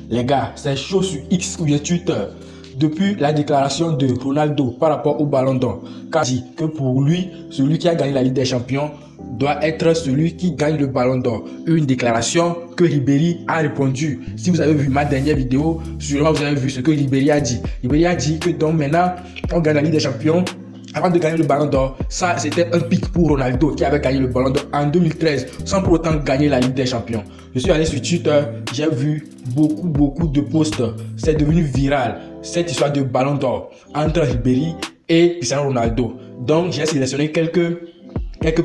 Les gars, c'est chaud sur X ou bien Twitter. Depuis la déclaration de Ronaldo par rapport au Ballon d'Or, car il dit que pour lui, celui qui a gagné la Ligue des Champions doit être celui qui gagne le Ballon d'Or. Une déclaration que Ribéry a répondu. Si vous avez vu ma dernière vidéo, sûrement vous avez vu ce que Ribéry a dit. Ribéry a dit que donc maintenant, on gagne la Ligue des Champions. Avant de gagner le Ballon d'Or, ça c'était un pic pour Ronaldo qui avait gagné le Ballon d'Or en 2013 sans pour autant gagner la Ligue des Champions. Je suis allé sur Twitter, j'ai vu beaucoup de posts. C'est devenu viral cette histoire de Ballon d'Or entre Ribéry et Cristiano Ronaldo. Donc j'ai sélectionné quelques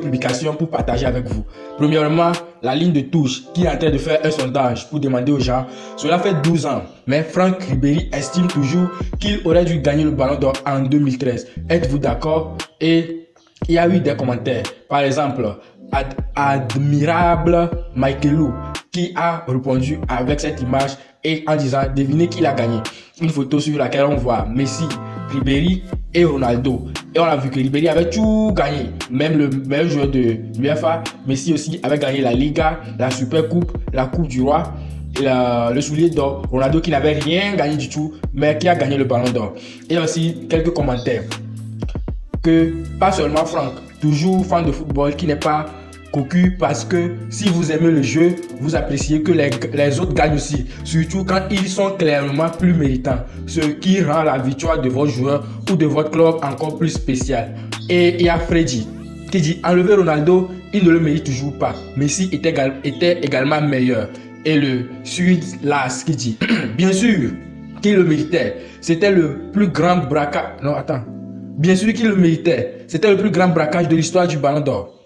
publications pour partager avec vous. Premièrement, la ligne de touche qui est en train de faire un sondage pour demander aux gens. Cela fait 12 ans, mais Franck Ribéry estime toujours qu'il aurait dû gagner le Ballon d'Or en 2013. Êtes-vous d'accord? Et il y a eu des commentaires. Par exemple, Admirable Michaelou qui a répondu avec cette image et en disant devinez qui l'a gagné. Une photo sur laquelle on voit Messi, Ribéry et Ronaldo. Et on a vu que Ribéry avait tout gagné. Même le meilleur joueur de l'UEFA, Messi aussi avait gagné la Liga, la Super Coupe, la Coupe du Roi, le soulier d'or. Ronaldo qui n'avait rien gagné du tout, mais qui a gagné le Ballon d'Or. Et aussi quelques commentaires. Que pas seulement Franck, toujours fan de football, qui n'est pas cocu, parce que si vous aimez le jeu, vous appréciez que les autres gagnent aussi, surtout quand ils sont clairement plus méritants, ce qui rend la victoire de votre joueur ou de votre club encore plus spéciale. Et il y a Freddy qui dit enlever Ronaldo, il ne le mérite toujours pas. Messi était également meilleur. Et le Sud Las qui dit bien sûr qu'il le méritait, c'était le plus grand braquage. Non, attends. Bien sûr qu'il le méritait, c'était le plus grand braquage de l'histoire du Ballon d'Or.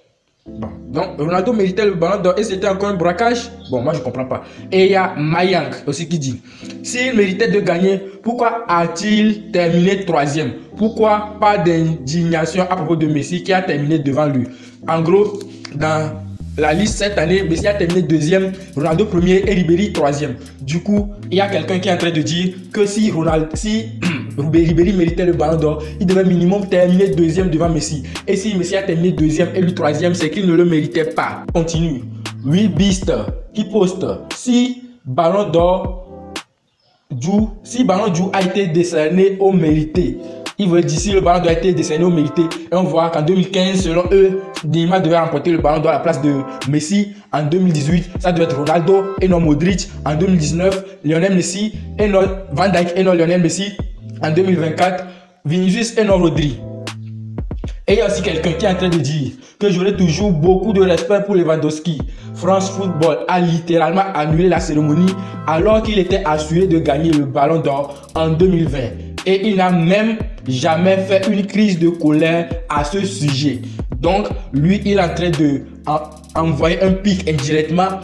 Bon, donc Ronaldo méritait le Ballon d'Or et c'était encore un braquage. Bon, moi je comprends pas. Et il y a Mayang aussi qui dit s'il méritait de gagner, pourquoi a-t-il terminé troisième? Pourquoi pas d'indignation à propos de Messi qui a terminé devant lui? En gros, dans la liste cette année, Messi a terminé deuxième, Ronaldo premier et Ribéry troisième. Du coup, il y a quelqu'un qui est en train de dire que si Ribéry méritait le Ballon d'Or, il devait minimum terminer deuxième devant Messi. Et si Messi a terminé deuxième et lui troisième, c'est qu'il ne le méritait pas. Continue. Will Beast qui poste si Ballon d'Or a été décerné au mérité. Il veut dire si le Ballon d'Or a été décerné au mérité. Et on voit qu'en 2015, selon eux, Neymar devait remporter le Ballon d'Or à la place de Messi. En 2018, ça devait être Ronaldo et non Modric. En 2019, Lionel Messi et non Van Dijk et non Lionel Messi. En 2024, Vinicius et non Rodri. Et il y a aussi quelqu'un qui est en train de dire que j'aurai toujours beaucoup de respect pour Lewandowski. France Football a littéralement annulé la cérémonie alors qu'il était assuré de gagner le Ballon d'Or en 2020. Et il n'a même jamais fait une crise de colère à ce sujet. Donc, lui, il est en train de envoyer un pic indirectement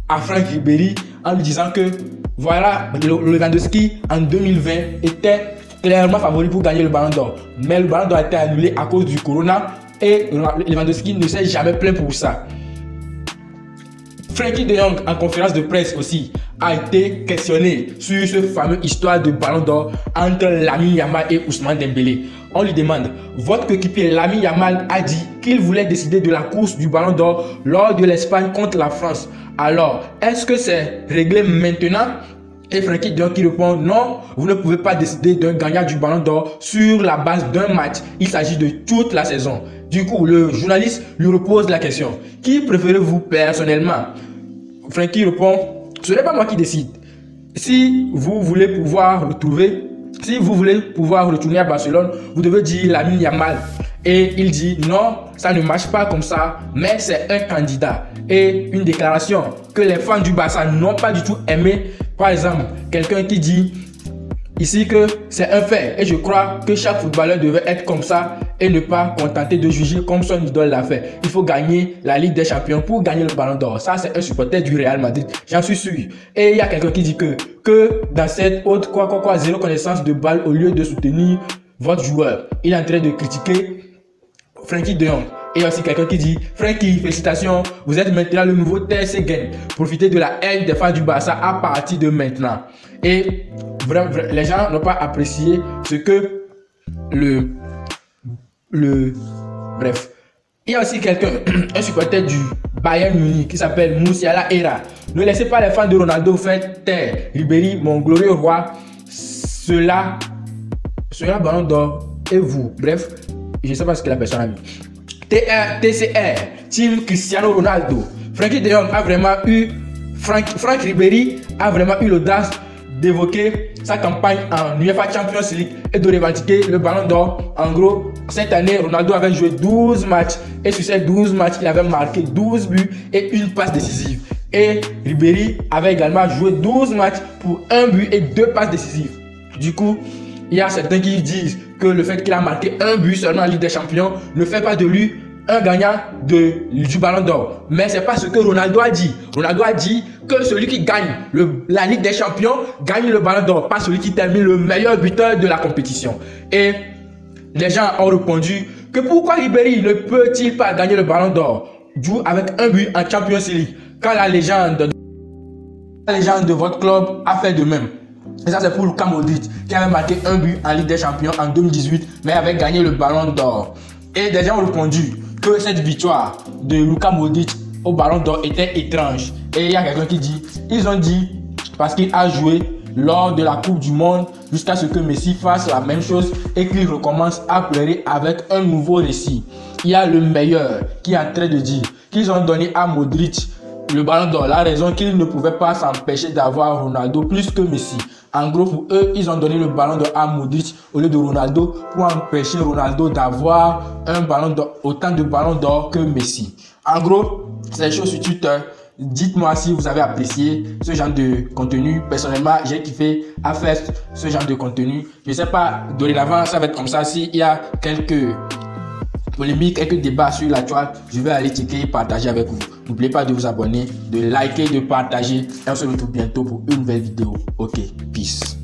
à Franck Ribéry en lui disant que voilà, Lewandowski en 2020 était clairement favori pour gagner le Ballon d'Or. Mais le Ballon d'Or a été annulé à cause du Corona et Lewandowski ne s'est jamais plaint pour ça. Frenkie de Jong, en conférence de presse aussi, a été questionné sur ce fameux histoire de Ballon d'Or entre Lamine Yamal et Ousmane Dembélé. On lui demande, votre coéquipier Lamine Yamal a dit qu'il voulait décider de la course du Ballon d'Or lors de l'Espagne contre la France. Alors, est-ce que c'est réglé maintenant? Et Frenkie de Jong qui répond, non, vous ne pouvez pas décider d'un gagnant du Ballon d'Or sur la base d'un match. Il s'agit de toute la saison. Du coup, le journaliste lui repose la question, qui préférez-vous personnellement? Frenkie répond, ce n'est pas moi qui décide. Si vous voulez pouvoir retourner à Barcelone, vous devez dire Lamine Yamal. Et il dit non, ça ne marche pas comme ça, mais c'est un candidat. Et une déclaration que les fans du Barça n'ont pas du tout aimé. Par exemple, quelqu'un qui dit ici que c'est un fait et je crois que chaque footballeur devait être comme ça et ne pas contenter de juger comme son idole l'a fait. Il faut gagner la Ligue des Champions pour gagner le Ballon d'Or. Ça, c'est un supporter du Real Madrid. J'en suis sûr. Et il y a quelqu'un qui dit que dans cette autre zéro connaissance de balle au lieu de soutenir votre joueur. Il est en train de critiquer Frenkie de Jong. Et il y a aussi quelqu'un qui dit Frenkie, félicitations, vous êtes maintenant le nouveau Ter Stegen. Profitez de la haine des fans du Barça à partir de maintenant. Et vraiment, les gens n'ont pas apprécié ce que bref. Il y a aussi quelqu'un, un supporter Bayern Munich qui s'appelle Musiala Era. Ne laissez pas les fans de Ronaldo faire taire Ribéry, mon glorieux roi. Cela ballon d'or et vous. Bref, je ne sais pas ce que la personne a mis. TCR, Team Cristiano Ronaldo. Frankie de Jong a vraiment eu, Franck Ribéry a vraiment eu l'audace d'évoquer sa campagne en UEFA Champions League et de revendiquer le ballon d'or. En gros, cette année, Ronaldo avait joué 12 matchs et sur ces 12 matchs, il avait marqué 12 buts et une passe décisive. Et Ribéry avait également joué 12 matchs pour 1 but et 2 passes décisives. Du coup, il y a certains qui disent que le fait qu'il a marqué 1 but seulement en Ligue des Champions ne fait pas de lui un gagnant du ballon d'or. Mais c'est pas ce que Ronaldo a dit. Ronaldo a dit que celui qui gagne la Ligue des Champions gagne le ballon d'or, pas celui qui termine le meilleur buteur de la compétition. Et les gens ont répondu que pourquoi Ribéry ne peut-il pas gagner le ballon d'or avec un but en Champions League quand la légende de votre club a fait de même. Et ça c'est pour Luka Modric qui avait marqué un but en Ligue des Champions en 2018 mais avait gagné le ballon d'or. Et des gens ont répondu que cette victoire de Luka Modric au ballon d'or était étrange. Et il y a quelqu'un qui dit, ils ont dit parce qu'il a joué lors de la Coupe du Monde jusqu'à ce que Messi fasse la même chose et qu'il recommence à pleurer avec un nouveau récit. Il y a le meilleur qui est en train de dire qu'ils ont donné à Modric le ballon d'or, la raison qu'ils ne pouvaient pas s'empêcher d'avoir Ronaldo plus que Messi. En gros, pour eux, ils ont donné le ballon d'or à Modric au lieu de Ronaldo pour empêcher Ronaldo d'avoir un ballon d'or, autant de ballons d'or que Messi. En gros, c'est les choses sur Twitter. Dites-moi si vous avez apprécié ce genre de contenu. Personnellement, j'ai kiffé à faire ce genre de contenu. Je ne sais pas, dorénavant, ça va être comme ça. S'il y a quelques polémiques, quelques débats sur la toile, je vais aller checker et partager avec vous. N'oubliez pas de vous abonner, de liker, de partager. Et on se retrouve bientôt pour une nouvelle vidéo. Ok, peace.